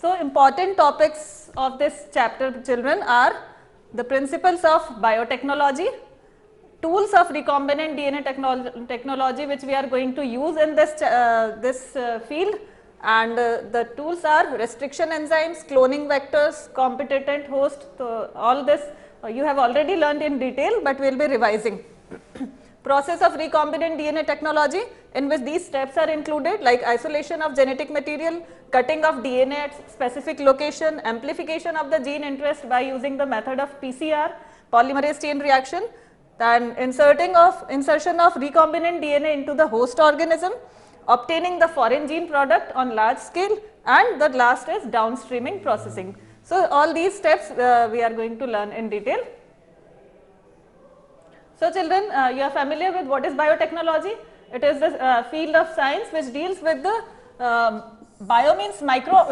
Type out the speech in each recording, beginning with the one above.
So important topics of this chapter, children, are the principles of biotechnology, tools of recombinant DNA technology which we are going to use in this field, and the tools are restriction enzymes, cloning vectors, competent host. So all this you have already learned in detail, but we will be revising. Process of recombinant DNA technology, in which these steps are included, like isolation of genetic material, cutting of DNA at specific location, amplification of the gene interest by using the method of PCR, polymerase chain reaction, then insertion of recombinant DNA into the host organism, obtaining the foreign gene product on large scale, and the last is downstreaming processing. So all these steps we are going to learn in detail. So children, you are familiar with what is biotechnology. It is the field of science which deals with the bio means micro,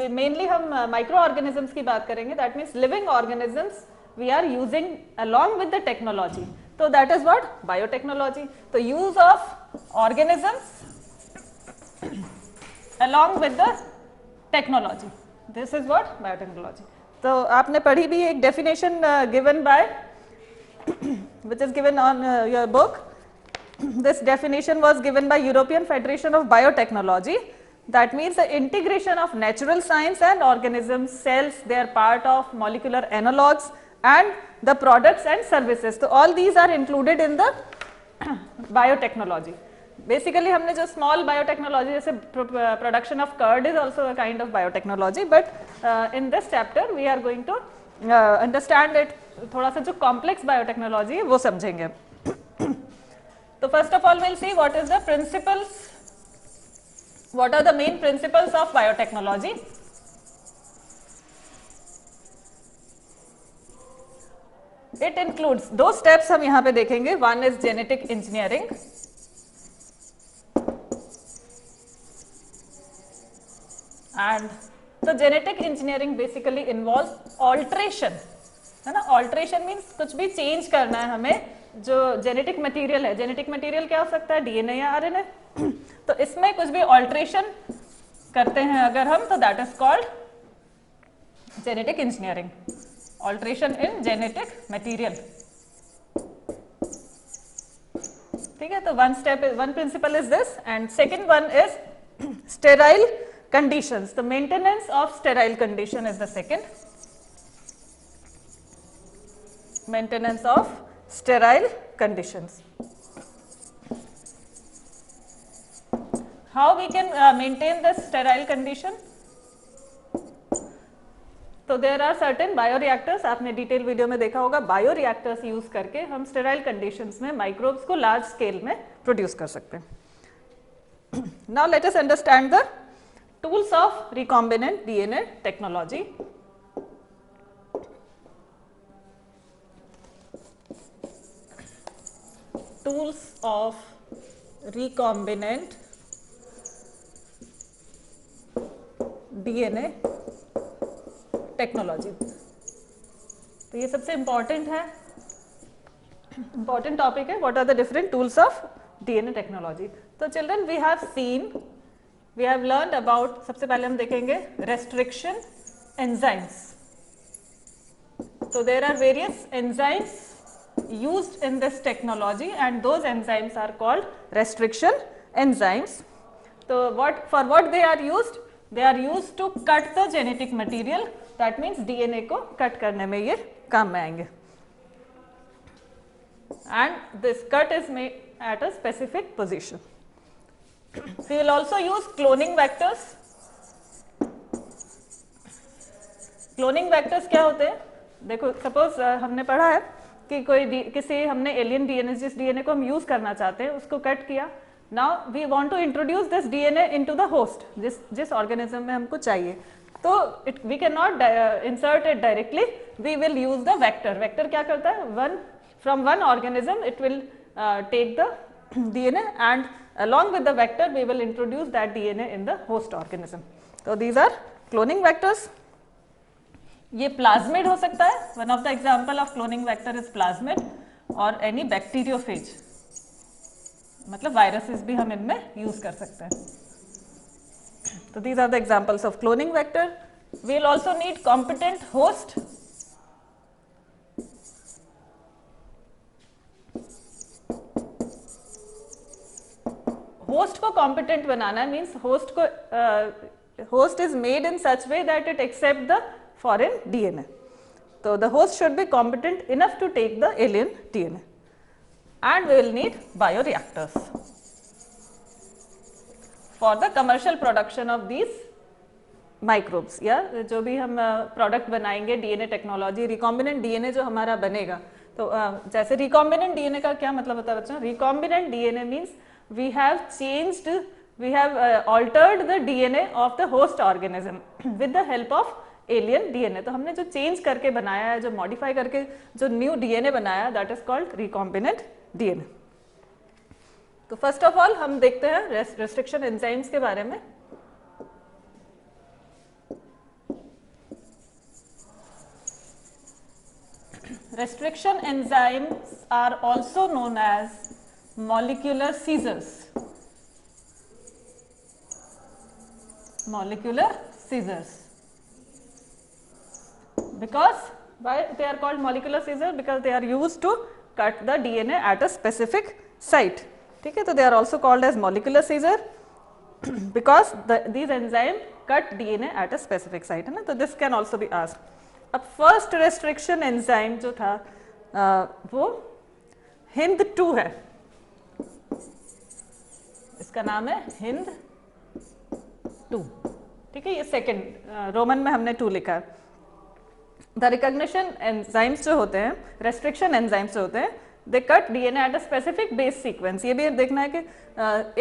mainly हम microorganisms की बात करेंगे, that means living organisms we are using along with the technology. So that is what biotechnology, the use of organisms along with the technology. This is what biotechnology. So आपने पढ़ी भी एक definition given by which is given on your book. This definition was given by European Federation of Biotechnology. That means the integration of natural science and organisms, cells, they are part of molecular analogues and the products and services. So all these are included in the biotechnology. Basically हमने जो small biotechnology जैसे production of curd is also a kind of biotechnology, but in this chapter we are going to understand it. थोड़ा सा जो complex biotechnology है वो समझेंगे. So first of all we'll see what is the principles, what are the main principles of biotechnology. It includes दो steps हम यहाँ पे देखेंगे. One is genetic engineering, and so genetic engineering basically involves alteration, है ना. Alteration means कुछ भी change करना है हमें. जो जेनेटिक मटेरियल है, जेनेटिक मटेरियल क्या हो सकता है, डीएनए या आरएनए. तो इसमें कुछ भी ऑल्ट्रेशन करते हैं अगर हम, तो that is called genetic engineering. Alteration in genetic material. ठीक है. तो one principle is this, and second one is sterile conditions. The maintenance of sterile condition is the second. Maintenance of sterile conditions. How we can maintain the sterile condition? तो there are certain bioreactors, आपने detail video में देखा होगा. Bioreactors use करके हम sterile conditions में microbes को large scale में प्रोड्यूस कर सकते हैं. Now let us understand the tools of recombinant DNA technology. Tools of recombinant DNA technology. तो ये सबसे इम्पॉर्टेंट है, इम्पॉर्टेंट टॉपिक है. What are the different tools of DNA technology. तो children we have learned about, सबसे पहले हम देखेंगे restriction enzymes. So there are various enzymes used in this technology, and those enzymes are called restriction enzymes. So for what they are used? They are used to cut the genetic material. That means DNA को cut करने में ये काम में आएंगे. And this cut is made at a specific position. We will also use cloning vectors. Cloning vectors क्या होते हैं? देखो, सपोज हमने पढ़ा है कि किसी हमने एलियन डीएनए, जिस डीएनए को हम यूज करना चाहते हैं उसको कट किया. Now we want to introduce this DNA into the host, जिस ऑर्गेनिज्म में हमको चाहिए. तो we can not insert it directly, we will use the vector. Vector क्या करता है, from one organism it will take the DNA, and along with the vector we will introduce that DNA in the host organism. So these are cloning vectors. ये plasmid हो सकता है. One of the example of cloning vector is plasmid, और any bacteriophage, मतलब viruses भी हम इनमें use कर सकते हैं. तो these are the examples of cloning vector. we will also need competent host. Host को कॉम्पिटेंट बनाना मीन्स होस्ट को host is made in such way that it accept the foreign DNA. तो the host should be competent enough to take the alien DNA. And we will need bioreactors for the commercial production of these microbes. या जो भी हम product बनाएंगे DNA technology, recombinant DNA जो हमारा बनेगा. तो जैसे रिकॉम्बिनेंट डीएनए का क्या मतलब होता है बच्चों? Recombinant DNA means we have changed, we have altered the DNA of the host organism with the help of alien DNA. तो हमने जो चेंज करके बनाया है, जो मॉडिफाई करके जो न्यू डीएनए बनाया, that is called recombinant DNA. तो फर्स्ट ऑफ ऑल हम देखते हैं रेस्ट्रिक्शन एंजाइम्स के बारे में. Restriction enzymes are also known as molecular scissors. Molecular scissors. Because why they are called molecular scissors? Because they are used to cut the DNA at a specific site. ठीक है, तो they are also called as molecular scissor because these enzymes cut DNA at a specific site, है ना. तो this can also be asked. अब first restriction enzyme जो था वो HindII है. इसका नाम है HindII. ठीक है, ये सेकेंड रोमन में हमने 2 लिखा है. द रिकॉग्निशन एंजाइम्स जो होते हैं, रेस्ट्रिक्शन एंजाइम्स जो होते हैं, they cut DNA at a specific base sequence. ये भी देखना है कि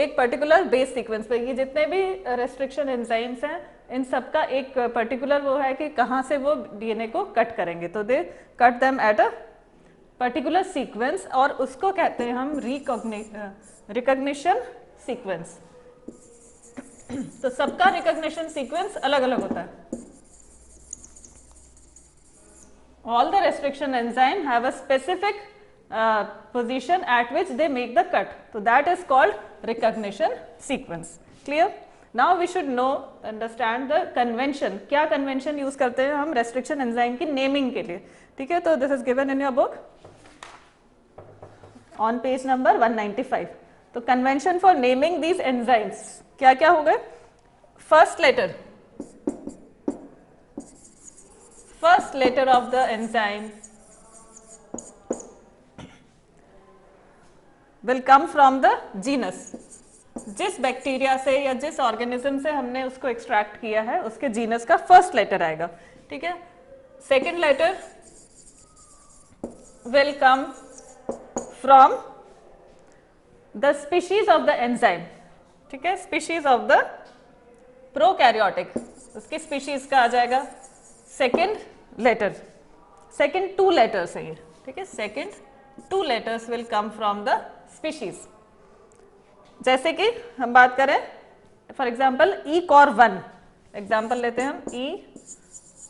एक पर्टिकुलर बेस सीक्वेंस पे ये जितने भी रेस्ट्रिक्शन एंजाइम्स हैं इन सबका एक पर्टिकुलर वो है कि कहाँ से वो डीएनए को कट करेंगे. तो they cut them at a particular sequence और उसको कहते हैं हम रिकॉग्निशन सीक्वेंस. तो सबका रिकॉग्निशन सीक्वेंस अलग अलग होता है. All the restriction enzyme have a specific position at which they make the cut. So that is called recognition sequence. Clear? Now we should know, understand the convention. क्या convention use करते हैं हम restriction enzyme की naming के लिए. ठीक है, तो this is given in your book on page number 195. तो convention for naming these enzymes क्या क्या हो गए? First letter of the enzyme will come from the genus. जिस बैक्टीरिया से या जिस ऑर्गेनिज्म से हमने उसको एक्सट्रैक्ट किया है उसके जीनस का फर्स्ट लेटर आएगा. ठीक है, second letter will come from the species of the enzyme. ठीक है, स्पीशीज ऑफ द प्रोकैरियोटिक, उसकी स्पीशीज का आ जाएगा सेकेंड लेटर. सेकेंड 2 लेटर्स है ये. ठीक है, second 2 letters will come from the species. जैसे कि हम बात करें फॉर एग्जाम्पल E-COR1 एग्जाम्पल लेते हैं हम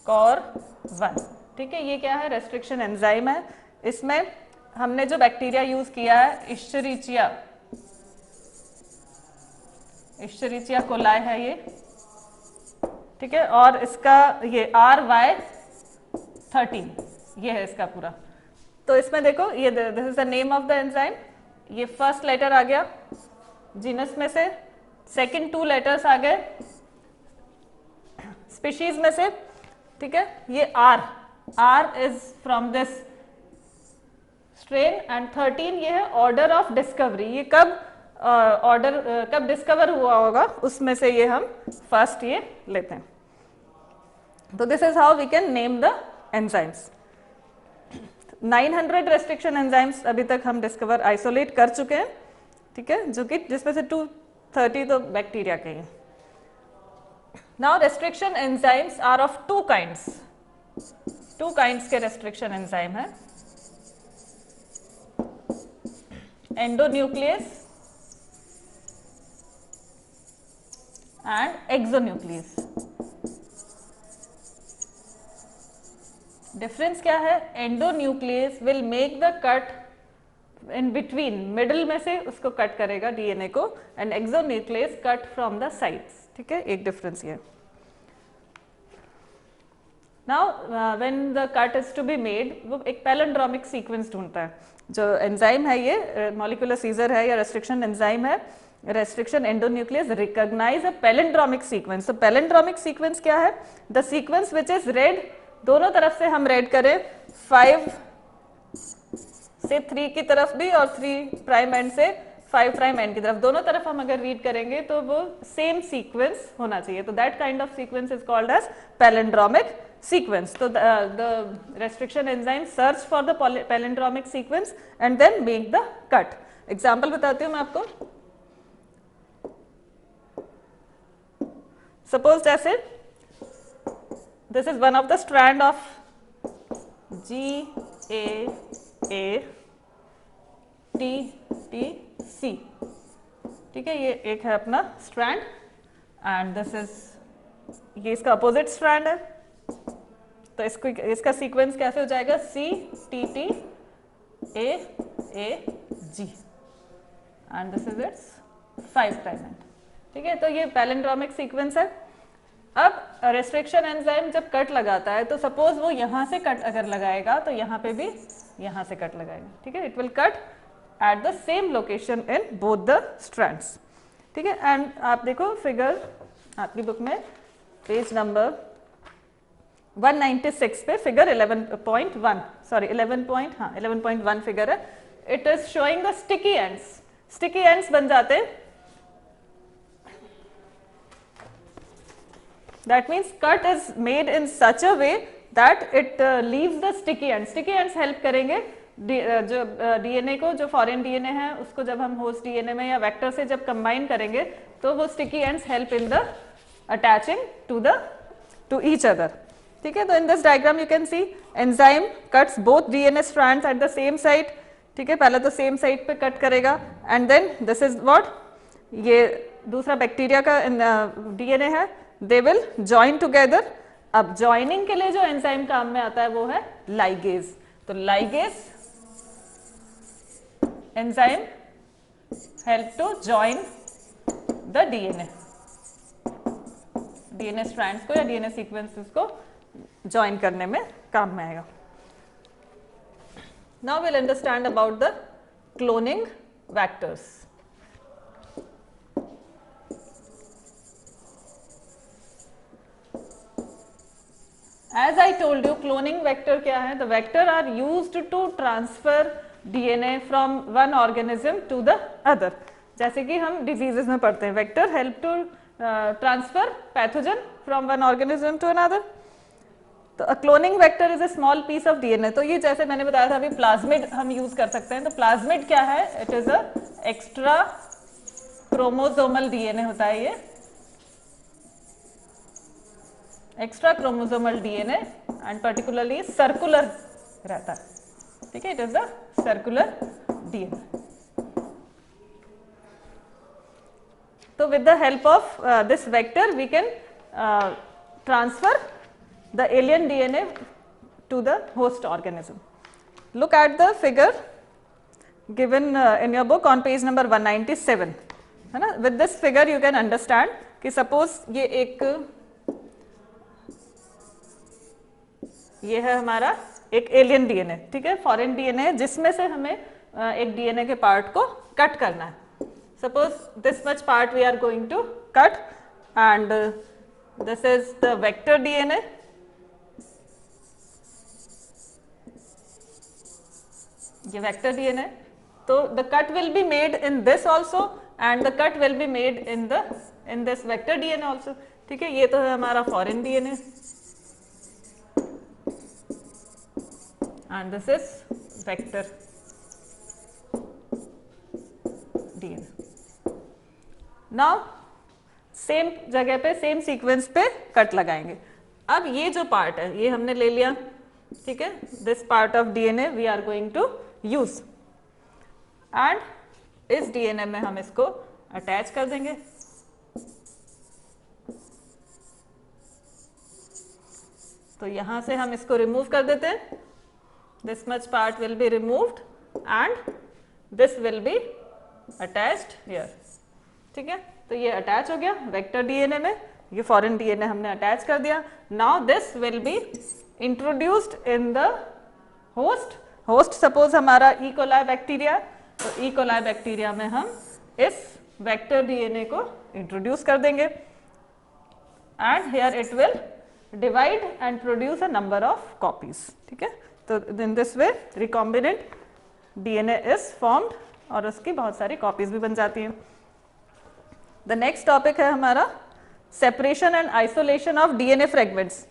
E-COR1. ठीक है, ये क्या है? रेस्ट्रिक्शन एंजाइम है. इसमें हमने जो बैक्टीरिया यूज किया है इश्चरीचिया कोलाई है ये. ठीक है, और इसका ये RY13 ये है इसका पूरा. तो इसमें देखो ये this is the name of the enzyme. ये फर्स्ट लेटर आ गया जीनस में से, सेकंड 2 लेटर्स आ गए स्पीशीज में से. ठीक है, ये R is from this strain and 13 ये है ऑर्डर ऑफ डिस्कवरी. ये कब कब डिस्कवर हुआ होगा उसमें से ये हम फर्स्ट ये लेते हैं. तो this is how we can name the enzymes. 900 restriction enzymes अभी तक हम डिस्कवर आइसोलेट कर चुके हैं. ठीक है, जो कि जिसमें से 230 तो बैक्टीरिया के हैं. Now restriction enzymes are of 2 kinds. 2 kinds के रेस्ट्रिक्शन एंजाइम है. Endonuclease and exonuclease. डिफरेंस क्या है? Endonuclease will make the cut in between, middle में से उसको कट करेगा डीएनए को, and exonuclease cut from the sides. ठीक है, एक डिफरेंस ये. Now when the cut is to be made, वो एक पैलिंड्रोमिक सीक्वेंस ढूंढता है. जो एंजाइम है ये मॉलिक्यूलर सीजर है या रेस्ट्रिक्शन एंजाइम है, रेस्ट्रिक्शन एंडोन्यूक्लियस रिकॉग्नाइज अ पैलिंड्रोमिक सीक्वेंस. तो पैलिंड्रोमिक सीक्वेंस क्या है? The sequence which is red, दोनों तरफ से हम रेड करें 5 से 3 की तरफ भी और 3 प्राइम एंड से 5 प्राइम एंड की तरफ, दोनों तरफ हम अगर रीड करेंगे तो वो सेम सीक्वेंस होना चाहिए. तो that kind of sequence is called as palindromic sequence. So the restriction enzyme search for the palindromic sequence and then make the cut. Example बताती हूँ मैं आपको. Suppose जैसे this is one of the strand of GAA TTC. ठीक है, ये एक है अपना strand and this is, ये इसका opposite strand है. तो इसका सीक्वेंस कैसे हो जाएगा? CTT AAG and this is it's 5 prime and. ठीक है, तो ये पैलिंड्रोमिक सीक्वेंस है. अब रेस्ट्रिक्शन एंजाइम जब कट लगाता है तो सपोज वो यहाँ से कट अगर लगाएगा तो यहाँ पे भी यहाँ से कट लगाएगा. ठीक है, it will cut eight the same location in both the strands. ठीक है, एंड आप देखो फिगर आपकी बुक में पेज नंबर 196 पे फिगर 11.1 सॉरी 11.1 फिगर है. It is showing the sticky ends. Sticky ends बन जाते हैं. That means cut is made in such a way that it leaves the sticky ends. Sticky ends help करेंगे जो DNA को, जो foreign DNA है उसको जब हम होस्ट डीएनए में या वेक्टर से जब कंबाइन करेंगे तो वो sticky ends help in the attaching to each other. ठीक है, तो in this diagram you can see enzyme cuts both DNA strands at the same site. ठीक है, पहले तो सेम साइट पे कट करेगा and then this is what, ये दूसरा बैक्टीरिया का डीएनए है, दे विल जॉइन टुगेदर. अब जॉइनिंग के लिए जो एंजाइम काम में आता है वो है लाइगेज. तो ligase enzyme help to join the DNA strands को या डीएनए सीक्वेंसेस को ज्वाइन करने में काम में आएगा. Now will understand about the cloning vectors. As I told you, cloning vector क्या है? The vector are used to transfer DNA from one organism to the other. जैसे कि हम डिजीजेस में पढ़ते हैं, vector help to transfer pathogen from one organism to another. तो cloning vector is a small piece of DNA. तो ये जैसे मैंने बताया था अभी प्लाज्मिड हम यूज कर सकते हैं. तो प्लाज्मिड क्या है? It is a extra chromosomal DNA होता है. ये extra chromosomal DNA and particularly circular रहता है. ठीक है, it is the circular DNA. तो with the help of this vector we can transfer the alien DNA to the host organism. Look at the figure given in your book on page number 197. है ना? With this figure you can understand कि suppose ये है हमारा एक alien DNA. ठीक है, foreign DNA जिसमें से हमें एक डीएनए के पार्ट को कट करना है. Suppose this much part we are going to cut and this is the vector DNA. ये vector DNA. So the cut will be made in this also and the cut will be made in this vector DNA also. ठीक है, ये तो है हमारा foreign DNA and this is vector DNA. Now same जगह पे same sequence पे cut लगाएंगे. अब ये जो पार्ट है ये हमने ले लिया. ठीक है, this part of DNA we are going to use and इस डीएनए में हम इसको अटैच कर देंगे. तो यहां से हम इसको रिमूव कर देते हैं. This much part will be removed and this will be attached here. ठीक है, तो ये अटैच हो गया वेक्टर डीएनए में. ये फॉरेन डीएनए हमने अटैच कर दिया. Now this will be introduced in the host. Host suppose हमारा ई कोलाई बैक्टीरिया, तो ई कोलाई बैक्टीरिया में हम इस वेक्टर डीएनए को इंट्रोड्यूस कर देंगे and here it will divide and produce a number of copies. ठीक है, तो in this way recombinant DNA is formed और उसकी बहुत सारी कॉपीज भी बन जाती हैं. द नेक्स्ट टॉपिक है हमारा separation and isolation of DNA fragments.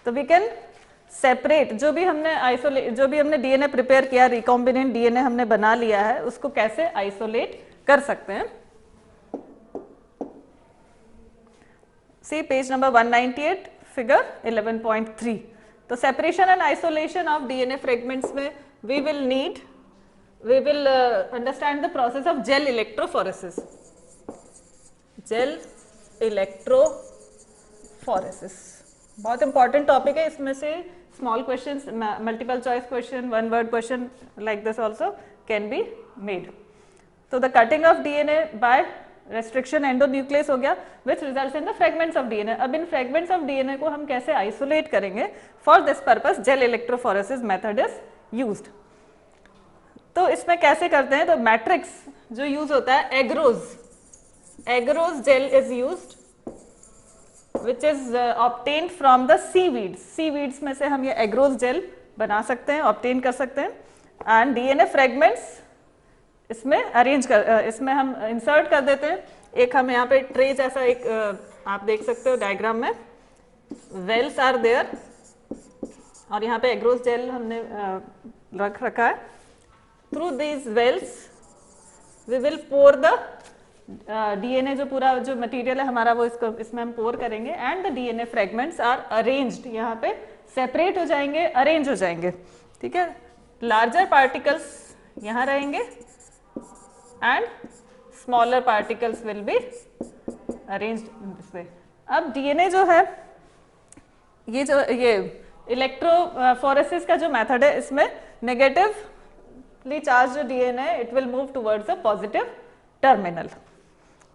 तो वी कैन सेपरेट जो भी हमने डीएनए प्रिपेयर किया, रिकॉम्बिनेंट डीएनए हमने बना लिया है, उसको कैसे आइसोलेट कर सकते हैं. सी पेज नंबर 198 फिगर 11.3. तो separation and isolation of DNA fragments में we will understand the process of gel electrophoresis. Gel electrophoresis बहुत इंपॉर्टेंट टॉपिक है. इसमें से small questions, multiple choice question, one word question like this also can be made. तो the cutting of DNA by restriction endonuclease हो गया which results in the fragments of DNA. अब इन fragments of DNA को हम कैसे isolate करेंगे? For this purpose gel electrophoresis method is used. तो इसमें कैसे करते हैं? तो मैट्रिक्स जो यूज होता है, agarose gel is used which is obtained from the seaweeds. Seaweeds में से हम ये एग्रोज जेल बना सकते हैं, ऑब्टेन कर सकते हैं. एंड डीएनए फ्रेगमेंट्स इसमें इसमें हम इंसर्ट कर देते हैं. एक हम यहाँ पे ट्रे जैसा एक आप देख सकते हो डायग्राम में, वेल्स आर देयर और यहाँ पे एग्रोज जेल हमने रख रखा है. Through these wells we will pour the DNA, जो पूरा जो मटेरियल है हमारा वो इसमें हम पोर करेंगे and the DNA fragments are arranged. यहाँ पे सेपरेट हो जाएंगे, अरेंज हो जाएंगे. ठीक है, लार्जर पार्टिकल्स यहाँ रहेंगे and smaller particles will be arranged in this वे. अब डीएनए जो है ये इलेक्ट्रोफोरेसिस का जो मेथड है, इसमें negatively charged DNA it will move towards a positive terminal.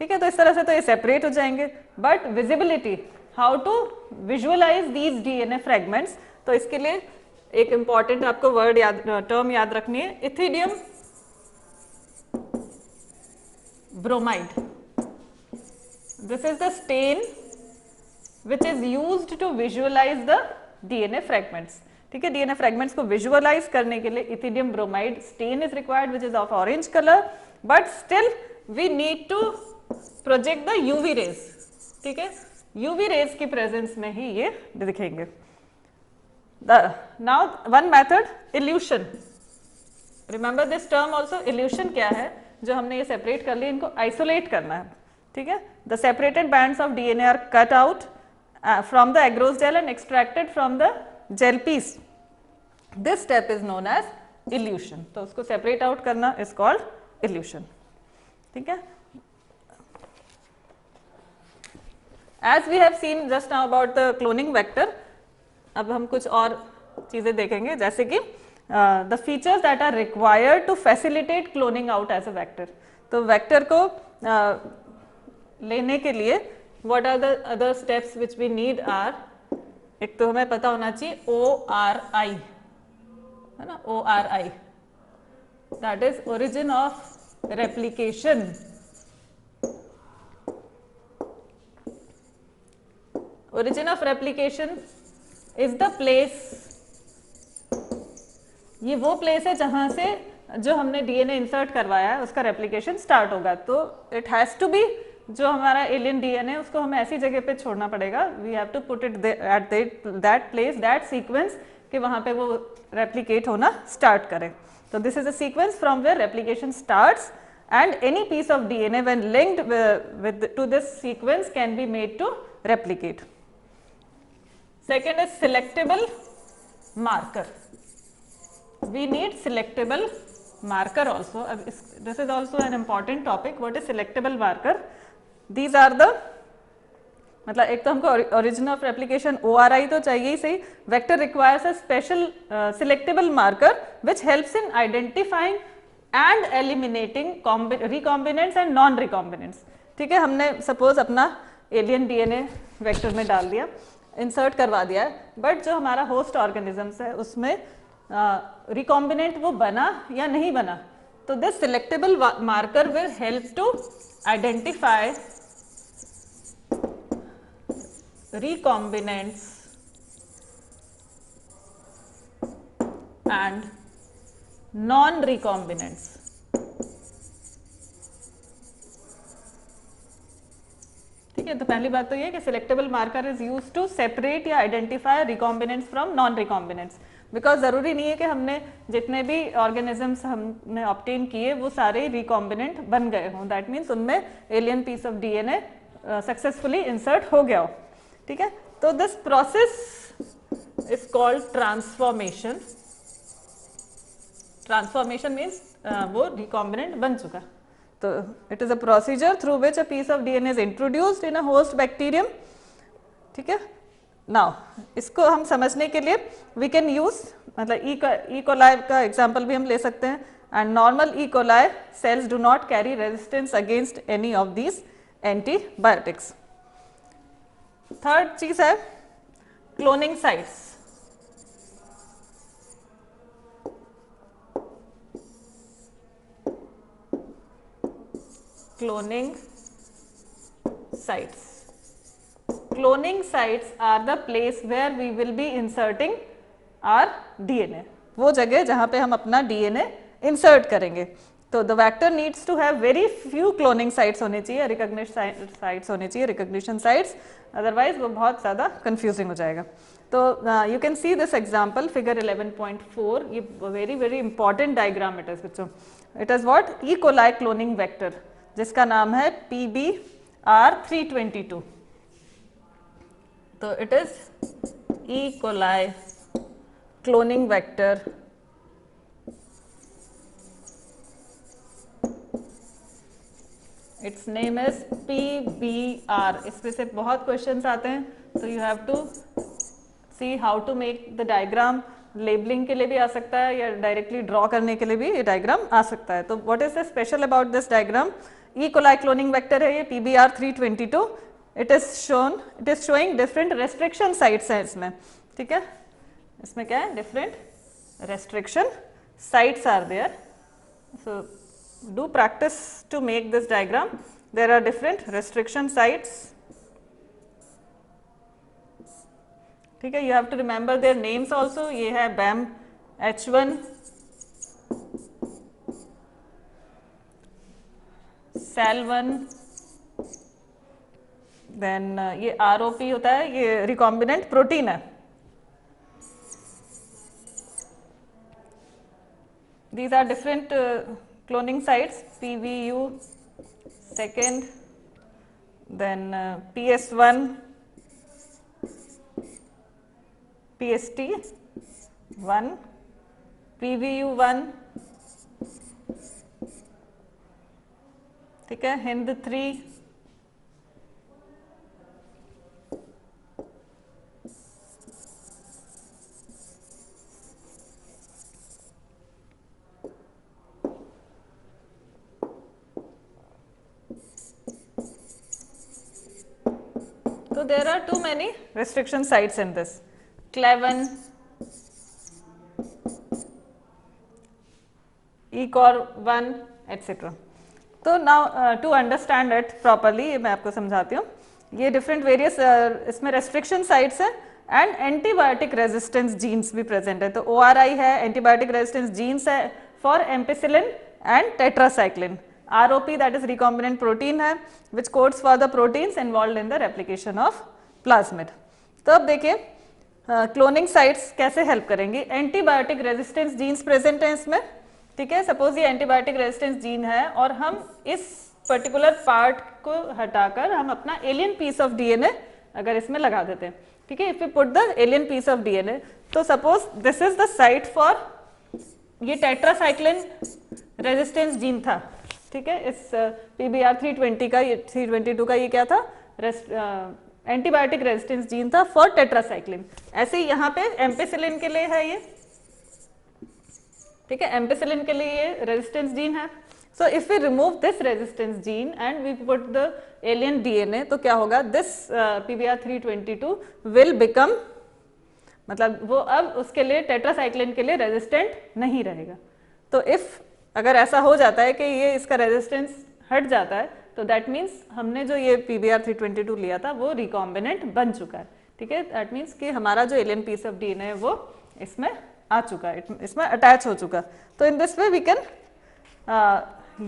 ठीक है, तो इस तरह से तो ये सेपरेट हो जाएंगे. But visibility, how to visualise these DNA fragments, तो इसके लिए एक इंपॉर्टेंट आपको वर्ड टर्म याद रखनी है, ethidium bromide. This is the stain which is used to visualize the DNA fragments. ठीक है, DNA fragments को visualize करने के लिए ethidium bromide stain is required which is of orange color, but still we need to project the UV rays. ठीक है, UV rays की presence में ही ये दिखेंगे. Now one method, elution. Remember this term also. elution क्या है? जो हमने ये सेपरेट कर लिया, इनको आइसोलेट करना है. ठीक है, the separated bands of DNA are cut out from the agarose gel and extracted from the gel piece. This step is known as elution. तो उसको सेपरेट आउट करना इज कॉल्ड इल्यूशन. ठीक है, as we have seen just now about the cloning vector, अब हम कुछ और चीजें देखेंगे, जैसे कि the features that are required to facilitate cloning out as a vector. तो वेक्टर को लेने के लिए what are the other steps which we need are, एक तो हमें पता होना चाहिए ORI, है ना, ORI, that is origin of replication. Origin of replication is the place, ये वो प्लेस है जहां से जो हमने डीएनए इंसर्ट करवाया है उसका रेप्लिकेशन स्टार्ट होगा. तो इट हैज टू बी, जो हमारा एलियन डीएनए उसको हमें ऐसी जगह पे छोड़ना पड़ेगा. We have to put it at that place, that sequence, कि वहां पे वो रेप्लिकेट होना स्टार्ट करे. तो this is a sequence from where replication starts and any piece of DNA when linked with to this sequence can be made to replicate. Second is selectable marker. We need selectable marker also. This is also an important topic. What is selectable marker? These are the, मतलब एक तो हमको origin of replication ORI तो चाहिए ही सही. Vector requires a special selectable marker which helps in identifying and eliminating recombinants and non-recombinants. ठीक है, हमने सपोज अपना एलियन डीएनए वेक्टर में डाल दिया, इंसर्ट करवा दिया है, बट जो हमारा होस्ट ऑर्गेनिजम्स है उसमें रिकॉम्बिनेंट वो बना या नहीं बना, तो this selectable marker will help to identify recombinants and non-recombinants. ठीक है, तो पहली बात तो ये कि selectable marker is used to separate या identify recombinants from non recombinants, because ज़रूरी नहीं है कि हमने जितने भी ऑर्गेनिजम्स हमने ऑब्टेन किए वो सारे रिकॉम्बिनेंट बन गए हों, दैट मीन्स उनमें alien piece of DNA successfully insert हो गया हो। ठीक है, तो this process is called transformation. Transformation means वो रिकॉम्बिनेंट बन चुका, तो it is a procedure through which a piece of DNA is introduced in a host bacterium. ठीक है, नाउ इसको हम समझने के लिए वी कैन यूज, मतलब ई कोलाई का एग्जाम्पल भी हम ले सकते हैं, and normal E coli sales do not carry resistance against any of these antibiotics. Third चीज है cloning sites. Cloning sites. Cloning sites are the place where we will be inserting our DNA. वो जगह जहाँ पे हम अपना DNA insert करेंगे, तो the vector needs to have very few cloning sites होने चाहिए, recognition sites होने चाहिए, recognition sites, otherwise वो बहुत ज़्यादा confusing हो जाएगा। तो you can see this example figure 11.4, ये very important diagram it is बच्चों। It is what? E. coli cloning vector, जिसका नाम है PBR322। तो it is E coli cloning vector its name is PBR। इसमें से बहुत क्वेश्चंस आते हैं, तो you have to see how to make the diagram. Labelling के लिए भी आ सकता है या डायरेक्टली ड्रॉ करने के लिए भी ये डायग्राम आ सकता है। तो what is the special about this diagram? E coli cloning vector है ये PBR322। It is showing different restriction sites हैं इसमें। ठीक है, इसमें क्या है? Different restriction sites are there. So do practice to make this diagram. There are different restriction sites. ठीक है, you have to remember their names also. ये है BAM H1, SAL1, देन ये ROP होता है, ये रिकॉम्बिनेंट प्रोटीन है। These are different cloning sites. PVU second, then PS1, PST1, PVU1, ठीक है, HIND3, so there are too many restriction sites in this. CLAVAN, ECOR1, etc. तो now to understand it properly मैं आपको समझाती हूँ। ये different various इसमें restriction sites है एंड एंटीबायोटिक रेजिस्टेंस जीन्स भी प्रेजेंट है। तो ORI है, एंटीबायोटिक रेजिस्टेंस जीन्स है for ampicillin and tetracycline. ROP that is recombinant protein है which codes for the proteins involved in the replication of plasmid. तो अब देखिए क्लोनिंग साइट्स कैसे हेल्प करेंगी। एंटीबायोटिक रेजिस्टेंस जीन्स प्रेजेंट है इसमें। ठीक है, सपोज ये एंटीबायोटिक रेजिस्टेंस जीन है और हम इस पर्टिकुलर पार्ट को हटाकर हम अपना एलियन पीस ऑफ डीएनए अगर इसमें लगा देते हैं। ठीक है, if you put the alien piece of DNA, तो suppose this is the site for, ये टेट्रासाइक्लिन रेजिस्टेंस जीन था। ठीक है, इस PBR320 का, ये 322 का ये क्या था? एंटीबायोटिक रेजिस्टेंस जीन था फॉर टेट्रासाइक्लिन। ऐसे ही यहाँ पे एम्पिसिलिन के लिए है ये। ठीक है, एम्पिसिलिन के लिए ये रेजिस्टेंस जीन है। So if we remove this resistance gene and we put the alien DNA, तो क्या होगा, this PBR322 will become, मतलब वो अब उसके लिए टेट्रासाइक्लिन के लिए रेजिस्टेंट नहीं रहेगा. तो इफ अगर ऐसा हो जाता है कि ये इसका रेजिस्टेंस हट जाता है, तो दैट मीन्स हमने जो ये PBR322 लिया था वो रिकॉम्बिनेंट बन चुका है. ठीक है, दैट मीन्स कि हमारा जो एलियन पीस ऑफ डीएनए है वो इसमें आ चुका है, इसमें अटैच हो चुका. तो in this way we can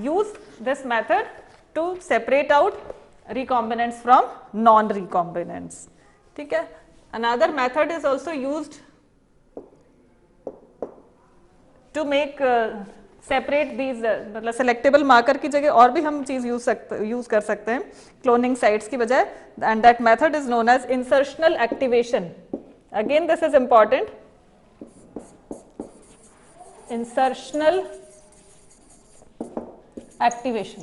use this method to separate out recombinants from non-recombinants. ठीक है. Another method is also used to make separate these मतलब selectable marker की जगह और भी हम चीज यूज कर सकते हैं क्लोनिंग साइट्स की बजाय, and that method is known as insertional activation. Again this is important. Insertional activation.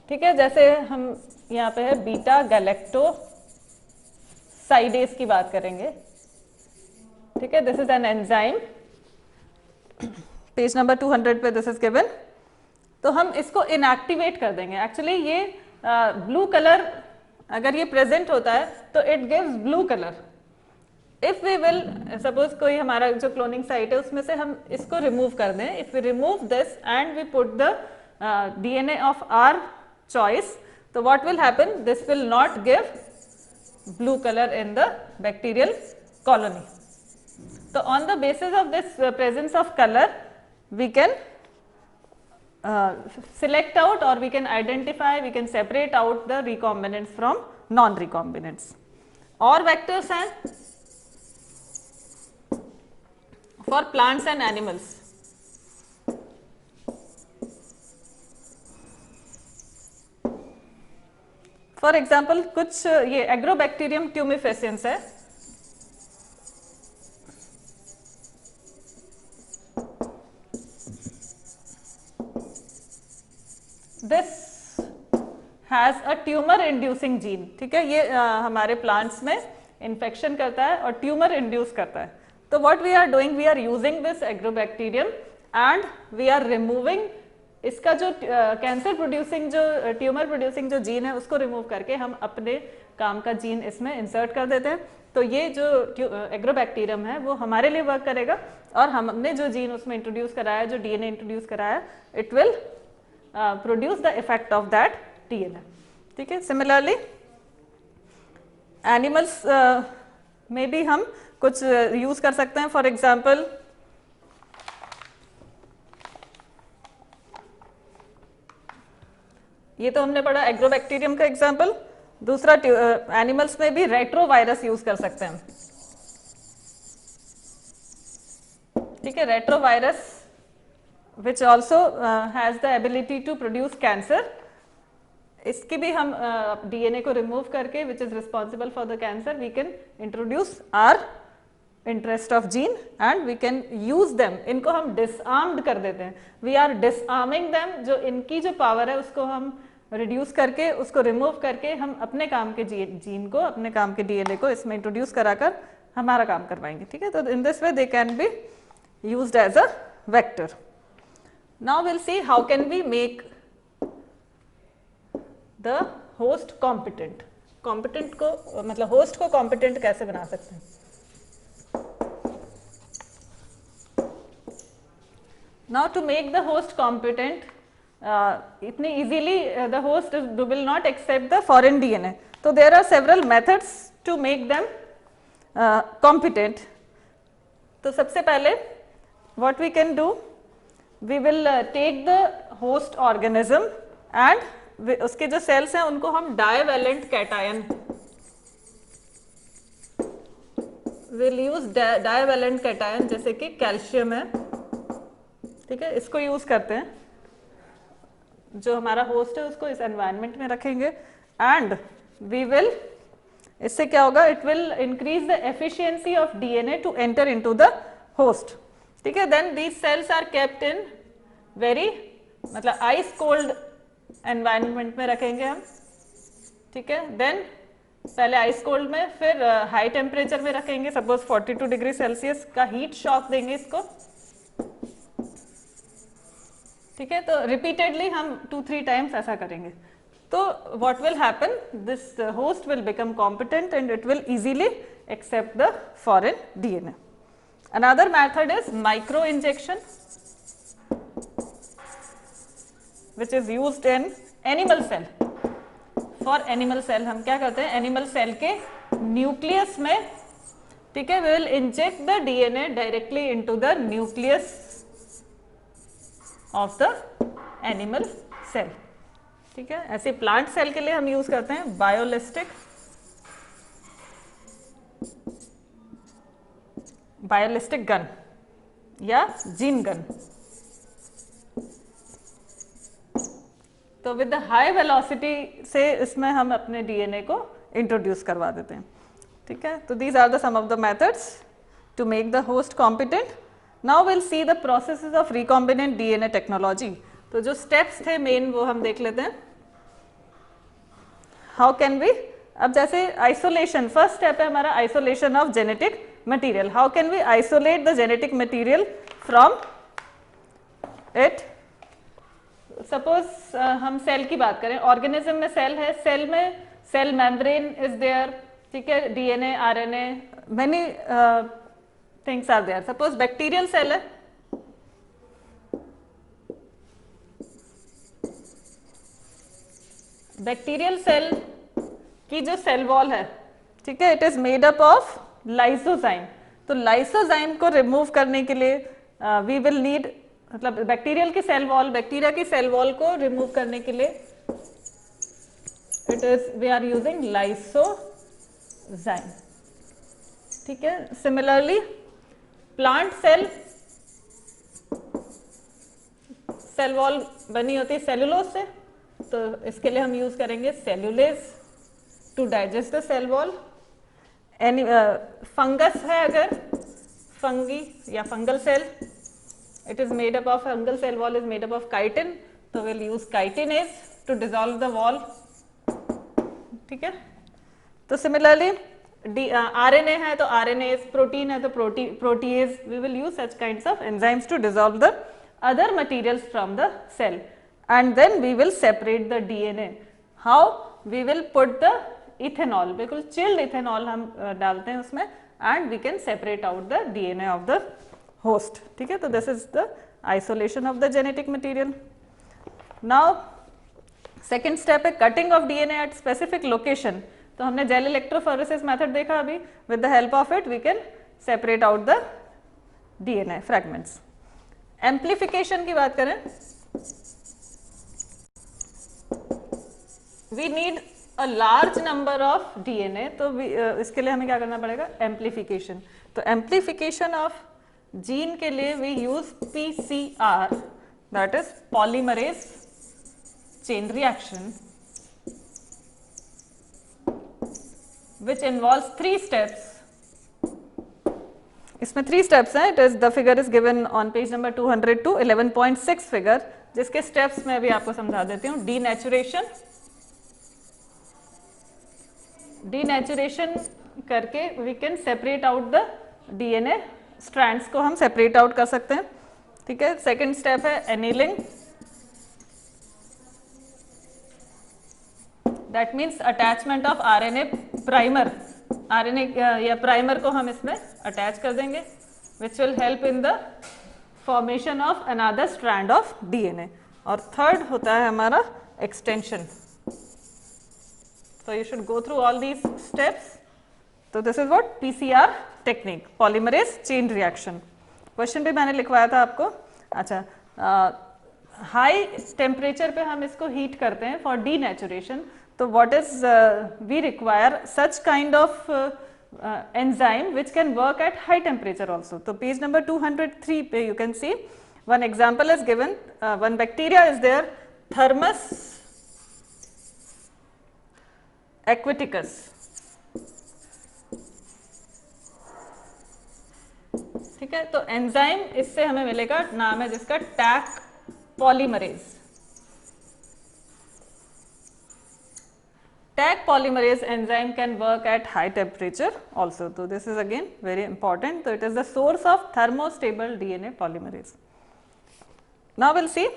ठीक है, जैसे हम यहाँ पे है बीटा गैलेक्टोसाइडेज की बात करेंगे. ठीक है, this is an enzyme, page number 200 पे दिस इज गिवन. तो हम इसको इनएक्टिवेट कर देंगे. एक्चुअली ये ब्लू कलर अगर ये प्रेजेंट होता है तो it gives blue colour. If we will suppose कोई हमारा जो क्लोनिंग साइट है उसमें से हम इसको रिमूव कर दें, if we remove this and we put the DNA of our choice, तो what will happen, this will not give blue colour in the bacterial colony. तो on the basis of this presence of colour we can select out or we can identify, we can separate out the recombinants from non-recombinants. और vectors हैं for plants and animals. For example, कुछ ये Agrobacterium tumefaciens है. This has a tumor inducing gene. ठीक है, ये हमारे plants में इन्फेक्शन करता है और ट्यूमर इंड्यूस करता है. तो what we are doing, we are using this agrobacterium and we are removing इसका जो कैंसर प्रोड्यूसिंग जो ट्यूमर प्रोड्यूसिंग जो जीन है उसको रिमूव करके हम अपने काम का जीन इसमें इंसर्ट कर देते हैं. तो ये जो एग्रोबैक्टीरियम है वो हमारे लिए वर्क करेगा और हमने जो जीन उसमें इंट्रोड्यूस कराया, जो डीएनए इंट्रोड्यूस कराया, it will produce the effect of that DNA. ठीक है, सिमिलरली एनिमल्स में भी हम कुछ यूज कर सकते हैं. फॉर एग्जाम्पल ये तो हमने पढ़ा एग्रोबैक्टीरियम का एग्जाम्पल. दूसरा एनिमल्स में भी रेट्रोवायरस यूज कर सकते हैं. ठीक है, retrovirus which also has the ability to produce cancer. इसकी भी हम डीएनए को रिमूव करके which is responsible for the cancer, we can introduce our interest of gene and we can use them. इनको हम disarmed कर देते हैं. We are disarming them. जो इनकी जो पावर है उसको हम रिड्यूस करके, उसको रिमूव करके हम अपने काम के जीन को, अपने काम के डीएनए को इसमें इंट्रोड्यूस कराकर हमारा काम करवाएंगे. ठीक है, तो in this way they can be used as a vector. Now we'll see how can we make the host competent. Competent को मतलब host को competent कैसे बना सकते हैं? Now to make the host competent, इतनी easily the host will not accept the foreign DNA. So there are several methods to make them competent. तो सबसे पहले what we can do, we will take the host organism and उसके जो cells हैं उनको हम divalent cation, we'll use divalent cation जैसे कि कैल्शियम है. ठीक है, इसको यूज करते हैं. जो हमारा होस्ट है उसको इस एनवायरनमेंट में रखेंगे एंड वी विल, इससे क्या होगा, it will increase the efficiency of DNA to enter into the host. ठीक है, then these cells are kept in very मतलब आइस कोल्ड एनवायरनमेंट में रखेंगे हम. ठीक है, देन पहले आइस कोल्ड में, फिर हाई टेम्परेचर में रखेंगे, सपोज 42 डिग्री सेल्सियस का हीट शॉक देंगे इसको. ठीक है, तो रिपीटेडली हम 2-3 टाइम्स ऐसा करेंगे तो what will happen, this host will become competent and it will easily accept the foreign DNA. Another method is micro injection, which is used in animal cell. For animal cell हम क्या करते हैं, animal cell के nucleus में, ठीक है, we will inject the DNA directly into the nucleus of the animal cell. ठीक है, ऐसे प्लांट सेल के लिए हम यूज करते हैं बायोलिस्टिक गन या जीन गन. तो विद द हाई वेलोसिटी से इसमें हम अपने डीएनए को इंट्रोड्यूस करवा देते हैं. ठीक है, तो these are the some of the methods to make the host competent. Now will see the processes of recombinant DNA technology. तो जो स्टेप्स थे मेन वो हम देख लेते हैं. हाउ कैन वी, अब जैसे आइसोलेशन, फर्स्ट स्टेप है हमारा isolation of genetic material. How can we isolate the genetic material from it. Suppose हम सेल की बात करें, ऑर्गेनिज्म में सेल है, सेल में सेल मेम्ब्रेन इज देयर. ठीक है, DNA, RNA, many things are there. Suppose bacterial cell है, बैक्टीरियल सेल की जो सेल वॉल है, ठीक है, it is made up of lysozyme. तो लाइसोजाइम को रिमूव करने के लिए वी विल नीड, मतलब बैक्टीरियल की सेल वॉल, बैक्टीरिया की सेल वॉल को रिमूव करने के लिए it is we are using lysozyme. ठीक है, similarly plant cell, cell wall बनी होती है सेलुलोज से, तो इसके लिए हम यूज करेंगे cellulase to digest the cell wall. Any fungus है अगर, फंगी या fungal cell, it is made up of, fungal cell wall is made up of chitin, तो will use chitinase to dissolve the wall. ठीक है, तो similarly RNA है तो RNase, protein है तो protease, we will use such kinds of enzymes to dissolve the other materials from the cell, and then we will separate the DNA. How? We will put the ethanol, बिल्कुल chilled ethanol हम डालते हैं उसमें, and we can separate out the DNA of the host. ठीक है, तो this is the isolation of the genetic material. Now second step है cutting of DNA at specific location. तो हमने जेल इलेक्ट्रोफोरेसिस मेथड देखा अभी. with the help of it we can separate out the DNA fragments. Amplification की बात करें, we need a large number of DNA, तो इसके लिए हमें क्या करना पड़ेगा, एम्प्लीफिकेशन. तो एम्प्लीफिकेशन ऑफ जीन के लिए we use PCR, that is polymerase chain reaction, which involves 3 steps. इसमें 3 स्टेप्स हैं. It is the figure is given on page number 202, 11.6 figure, जिसके स्टेप्स मैं भी आपको समझा देती हूँ. डीनेचुरेशन, डीनेचुरेशन करके we can separate out the DNA strands को हम सेपरेट आउट कर सकते हैं. ठीक है, सेकंड स्टेप है annealing, that means attachment of RNA primer, RNA या प्राइमर को हम इसमें अटैच कर देंगे, which will help in the formation of another strand of DNA. और थर्ड होता है हमारा extension. So you should go through all these steps. So this is what PCR technique, polymerase chain reaction. Question भी मैंने लिखवाया था आपको. अच्छा, हाई टेम्परेचर पे हम इसको हीट करते हैं फॉर डीनेचुरेशन. तो what is we require such kind of enzyme which can work at high temperature also. तो page number 203 पे you can see one example is given. One bacteria is there, Thermus aquaticus. ठीक है, तो enzyme इससे हमें मिलेगा, नाम है जिसका Taq polymerase. Taq polymerase enzyme can work at high temperature also. तो this is again very important. तो it is the source of thermostable DNA polymerase. Now will see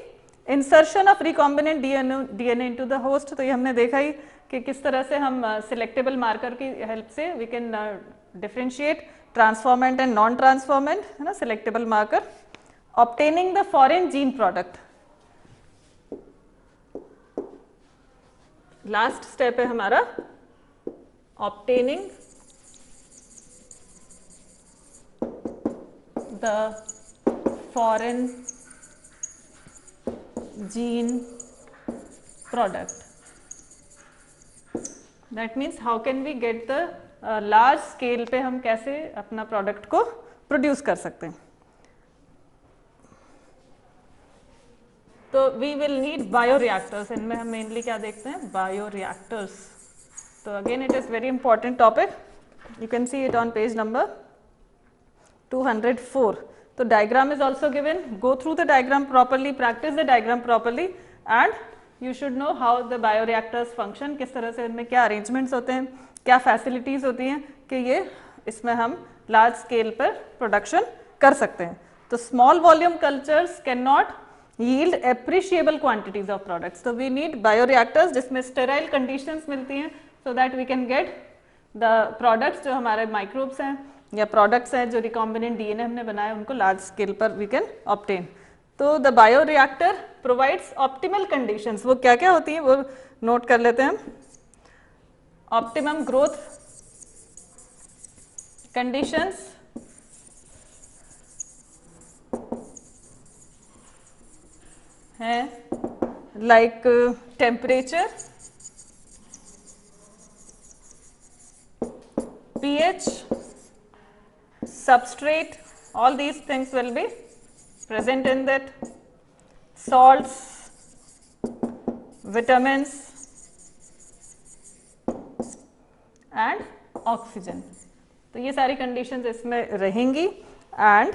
insertion of recombinant DNA into the host, तो ये हमने देखा ही कि किस तरह से हम सिलेक्टेबल मार्कर की हेल्प से we can differentiate transformant and non transformant, है ना, selectable marker. Obtaining the foreign gene product, last step है हमारा obtaining the foreign gene product. That means how can we get the large scale पे हम कैसे अपना product को produce कर सकते हैं. तो वी विल नीड बायोरिएक्टर्स. इनमें हम मेनली क्या देखते हैं, बायोरिएक्टर्स. तो again it is very important topic. You can see it on page number 204. तो diagram is also given. Go through the diagram properly, practice the diagram properly, and you should know how the bioreactors function. किस तरह से इनमें क्या arrangements होते हैं, क्या facilities होती हैं कि ये इसमें हम large scale पर production कर सकते हैं. तो small volume cultures cannot yield appreciable quantities of products. So we need bioreactors जिसमें sterile conditions मिलती हैं so that we can get the products जो हमारे microbes हैं या प्रोडक्ट्स हैं जो रिकॉम्बिनेंट डीएनए हमने बनाया उनको लार्ज स्केल पर वी कैन ऑब्टेन. तो the bioreactor provides optimal conditions. वो क्या क्या होती हैं वो नोट कर लेते हैं हम. ऑप्टिमम ग्रोथ कंडीशंस, हैं like temperature, pH, substrate, all these things will be present in that. Salts, vitamins and oxygen. तो ये सारी conditions इसमें रहेंगी. And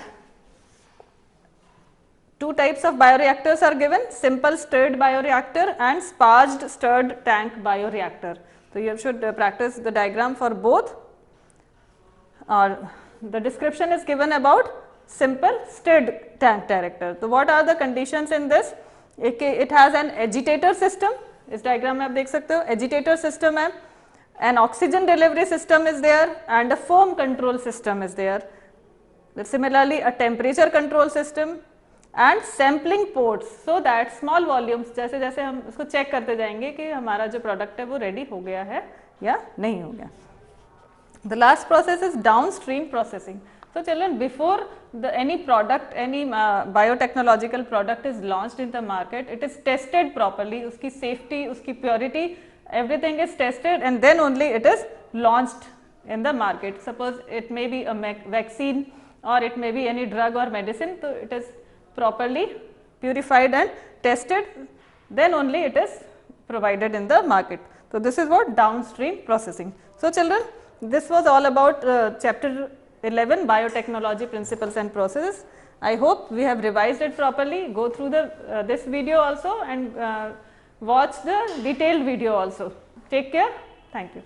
two types of bioreactors are given, simple stirred bioreactor and sparged stirred tank bioreactor. So you should practice the diagram for both. Or the description is given about simple stirred tank reactor. So what are the conditions in this? It has an agitator system. इस diagram में आप देख सकते हो agitator system है, an oxygen delivery system is there and a foam control system is there. Similarly a temperature control system and sampling ports so that small volumes, जैसे जैसे हम उसको चेक करते जाएंगे कि हमारा जो प्रोडक्ट है वो रेडी हो गया है या नहीं हो गया. The last process is downstream processing. So children, before any product, any biotechnological product is launched in the market, it is tested properly. उसकी safety, उसकी purity, everything is tested and then only it is launched in the market. Suppose it may be a vaccine or it may be any drug or medicine, so it is properly purified and tested, then only it is provided in the market. So this is what downstream processing. So children, this was all about chapter 11, biotechnology principles and processes. I hope we have revised it properly. Go through the this video also and watch the detailed video also. Take care. Thank you.